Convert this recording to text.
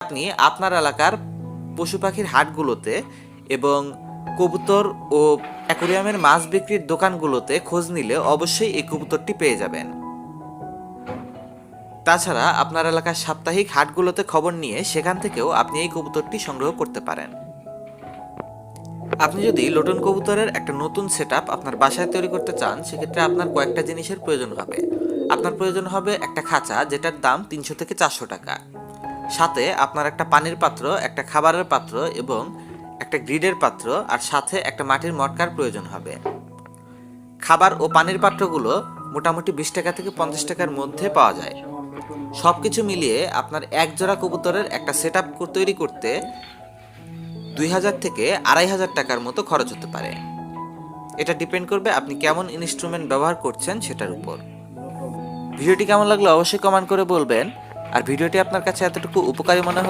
আপনি আপনার এলাকার পশু পাখির হাটগুলোতে এবং কবুতর ও অ্যাকোরিয়ামের মাছ বিক্রির দোকানগুলোতে খোঁজ নিলে অবশ্যই এই কবুতরটি পেয়ে যাবেন। তাছাড়া আপনার এলাকার সাপ্তাহিক হাটগুলোতে খবর নিয়ে সেখান থেকেও আপনি এই কবুতরটি সংগ্রহ করতে পারেন। আপনি যদি লোটন কবুতরের একটা নতুন সেটআপ আপনার বাসায় তৈরি করতে চান, সেক্ষেত্রে আপনার কয়েকটা জিনিসের প্রয়োজন হবে। আপনার প্রয়োজন হবে একটা খাঁচা, যেটার দাম 300 থেকে 400 টাকা। সাথে আপনার একটা পানির পাত্র, একটা খাবারের পাত্র এবং একটা গ্রিডের পাত্র, আর সাথে একটা মাটির মটকার প্রয়োজন হবে। খাবার ও পানির পাত্রগুলো মোটামুটি 20 টাকা থেকে 50 টাকার মধ্যে পাওয়া যায়। সব কিছু মিলিয়ে আপনার এক জোড়া কবুতরের একটা সেটআপ তৈরি করতে 2000 থেকে 2500 টাকার মতো খরচ হতে পারে। এটা ডিপেন্ড করবে আপনি কেমন ইনস্ট্রুমেন্ট ব্যবহার করছেন সেটার উপর। ভিডিওটি কেমন লাগলো অবশ্যই কমেন্ট করে বলবেন। আর ভিডিওটি আপনার কাছে এতটুকু উপকারী মনে হলে